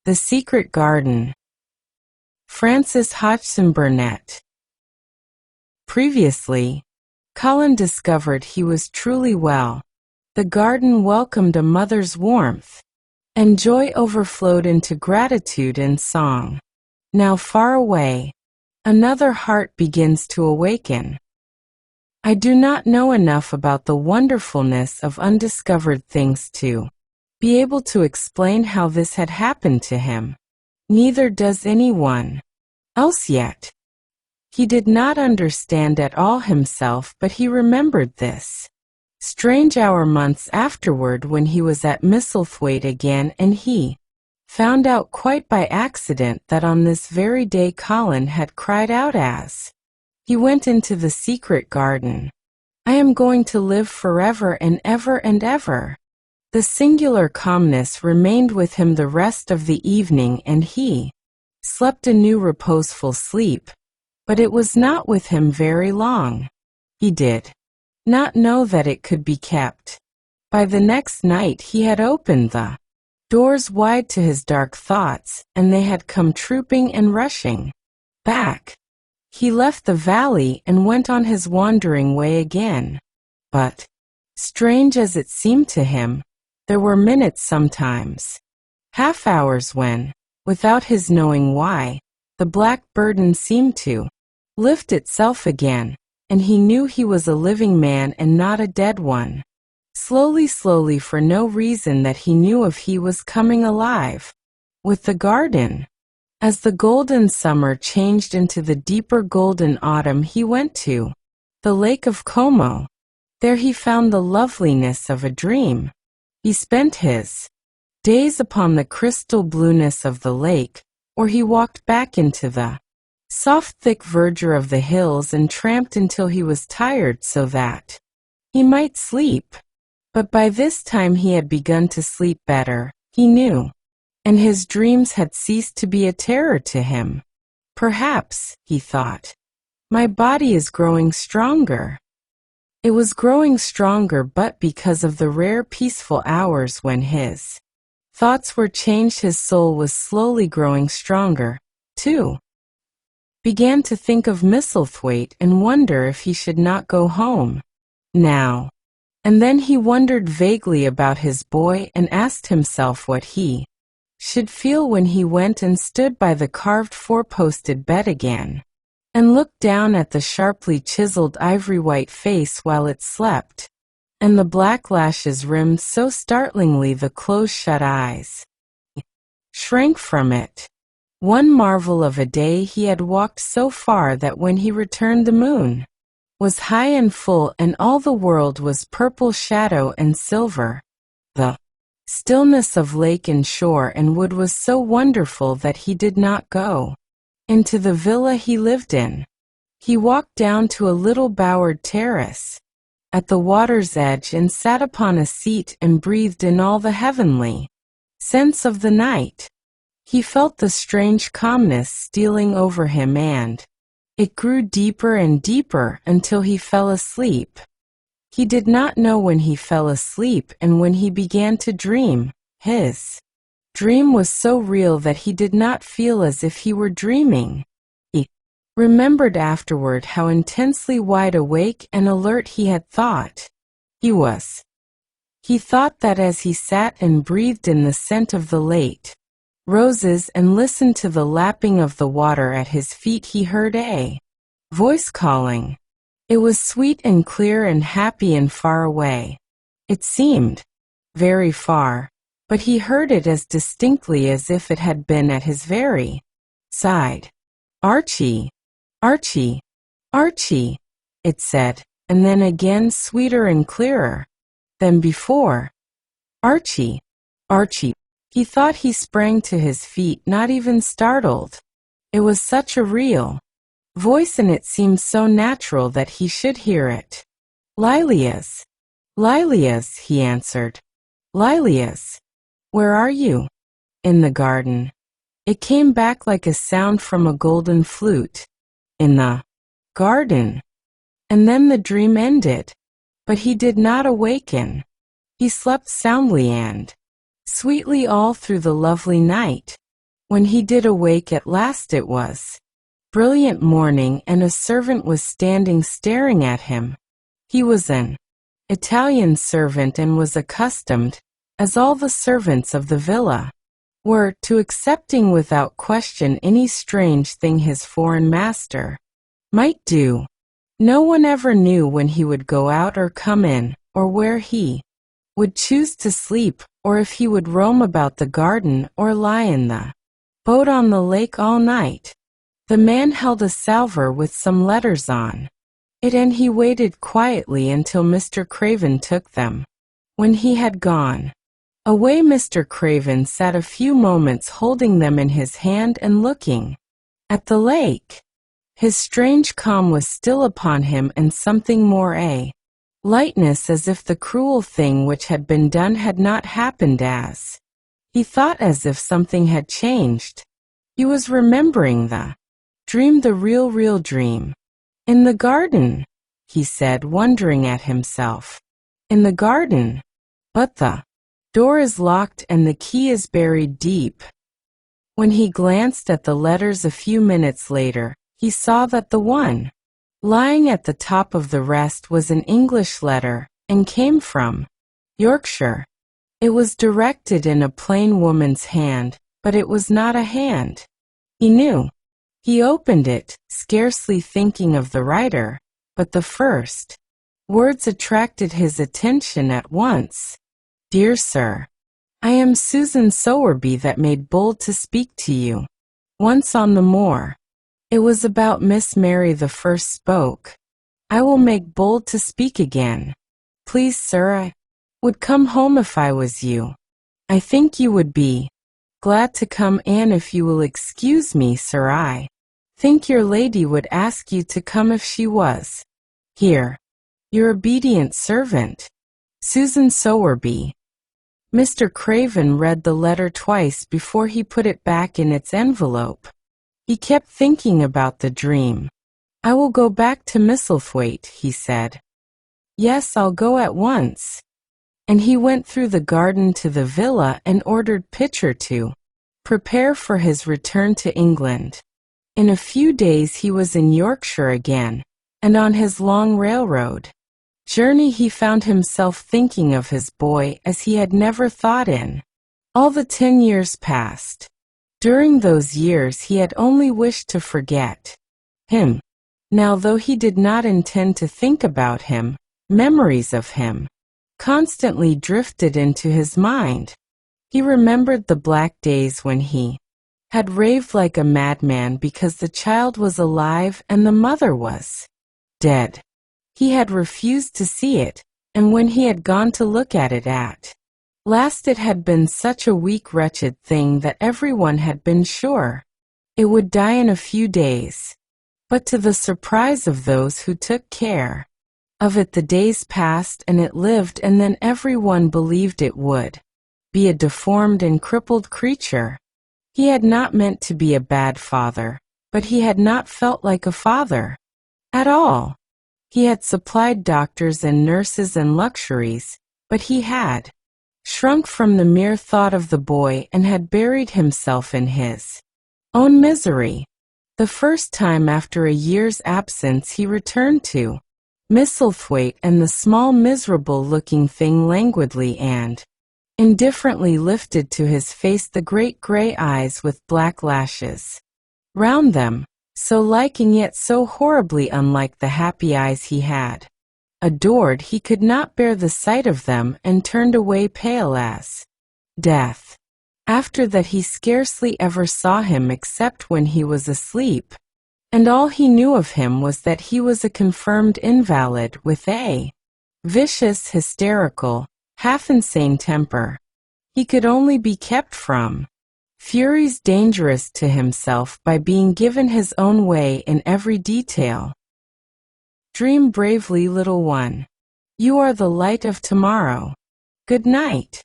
The Secret Garden. Francis Hodgson Burnett. Previously, Colin discovered he was truly well. The garden welcomed a mother's warmth, and joy overflowed into gratitude and song. Now far away, another heart begins to awaken. I do not know enough about the wonderfulness of undiscovered things to be able to explain how this had happened to him. Neither does anyone else yet. He did not understand at all himself, but he remembered this strange hour months afterward when he was at Misselthwaite again, and he found out quite by accident that on this very day Colin had cried out as he went into the secret garden, "I am going to live forever and ever and ever." The singular calmness remained with him the rest of the evening, and he slept a new reposeful sleep, but it was not with him very long. He did not know that it could be kept. By the next night he had opened the doors wide to his dark thoughts, and they had come trooping and rushing back. He left the valley and went on his wandering way again. But, strange as it seemed to him, there were minutes, sometimes half hours, when, without his knowing why, the black burden seemed to lift itself again, and he knew he was a living man and not a dead one. Slowly, slowly, for no reason that he knew of, he was coming alive with the garden. As the golden summer changed into the deeper golden autumn, he went to the Lake of Como. There he found the loveliness of a dream. He spent his days upon the crystal blueness of the lake, or he walked back into the soft thick verdure of the hills and tramped until he was tired so that he might sleep. But by this time he had begun to sleep better, he knew, and his dreams had ceased to be a terror to him. Perhaps, he thought, my body is growing stronger. It was growing stronger, but because of the rare peaceful hours when his thoughts were changed, his soul was slowly growing stronger, too. Began to think of Misselthwaite and wonder if he should not go home now. And then he wondered vaguely about his boy and asked himself what he should feel when he went and stood by the carved four-posted bed again, and looked down at the sharply chiseled ivory-white face while it slept, and the black lashes rimmed so startlingly the close-shut eyes. He shrank from it. One marvel of a day, he had walked so far that when he returned the moon was high and full, and all the world was purple shadow and silver. The stillness of lake and shore and wood was so wonderful that he did not go into the villa he lived in. He walked down to a little bowered terrace at the water's edge and sat upon a seat and breathed in all the heavenly sense of the night. He felt the strange calmness stealing over him, and it grew deeper and deeper until he fell asleep. He did not know when he fell asleep, and when he began to dream, his dream was so real that he did not feel as if he were dreaming. He remembered afterward how intensely wide awake and alert he had thought he was. He thought that as he sat and breathed in the scent of the late roses and listened to the lapping of the water at his feet, he heard a voice calling. It was sweet and clear and happy and far away. It seemed very far, but he heard it as distinctly as if it had been at his very side. "Archie, Archie, Archie," it said, and then again sweeter and clearer than before. "Archie, Archie." He thought. He sprang to his feet, not even startled. It was such a real voice, and it seemed so natural that he should hear it. "Lilias, Lilias," he answered. "Lilias, where are you?" "In the garden." It came back like a sound from a golden flute. "In the garden." And then the dream ended. But he did not awaken. He slept soundly and sweetly all through the lovely night. When he did awake at last it was brilliant morning and a servant was standing staring at him. He was an Italian servant and was accustomed, as all the servants of the villa were, to accepting without question any strange thing his foreign master might do. No one ever knew when he would go out or come in, or where he would choose to sleep, or if he would roam about the garden or lie in the boat on the lake all night. The man held a salver with some letters on it, and he waited quietly until Mr. Craven took them. When he had gone away, Mr. Craven sat a few moments holding them in his hand and looking at the lake. His strange calm was still upon him, and something more, a lightness, as if the cruel thing which had been done had not happened, as he thought, as if something had changed. He was remembering the dream, the real dream. In the garden, he said, wondering at himself. In the garden? But the door is locked and the key is buried deep. When he glanced at the letters a few minutes later, he saw that the one lying at the top of the rest was an English letter, and came from Yorkshire. It was directed in a plain woman's hand, but it was not a hand he knew. He opened it, scarcely thinking of the writer, but the first words attracted his attention at once. Dear Sir, I am Susan Sowerby, that made bold to speak to you once on the moor. It was about Miss Mary the first spoke. I will make bold to speak again. Please, sir, I would come home if I was you. I think you would be glad to come, and if you will excuse me, sir, I think your lady would ask you to come if she was here. Your obedient servant, Susan Sowerby. Mr. Craven read the letter twice before he put it back in its envelope. He kept thinking about the dream. I will go back to Misselthwaite, he said. Yes, I'll go at once. And he went through the garden to the villa and ordered Pitcher to prepare for his return to England. In a few days he was in Yorkshire again, and on his long railroad journey he found himself thinking of his boy as he had never thought in all the 10 years past. During those years he had only wished to forget him. Now, though he did not intend to think about him, memories of him constantly drifted into his mind. He remembered the black days when he had raved like a madman because the child was alive and the mother was dead. He had refused to see it, and when he had gone to look at it at last, it had been such a weak, wretched thing that everyone had been sure it would die in a few days. But to the surprise of those who took care of it, the days passed and it lived, and then everyone believed it would be a deformed and crippled creature. He had not meant to be a bad father, but he had not felt like a father at all. He had supplied doctors and nurses and luxuries, but he had shrunk from the mere thought of the boy and had buried himself in his own misery. The first time after a year's absence he returned to Misselthwaite, and the small miserable-looking thing languidly and indifferently lifted to his face the great grey eyes with black lashes round them, so like and yet so horribly unlike the happy eyes he had adored. He could not bear the sight of them and turned away pale as death. After that he scarcely ever saw him except when he was asleep, and all he knew of him was that he was a confirmed invalid with a vicious, hysterical, half-insane temper. He could only be kept from furies dangerous to himself by being given his own way in every detail. Dream bravely, little one. You are the light of tomorrow. Good night.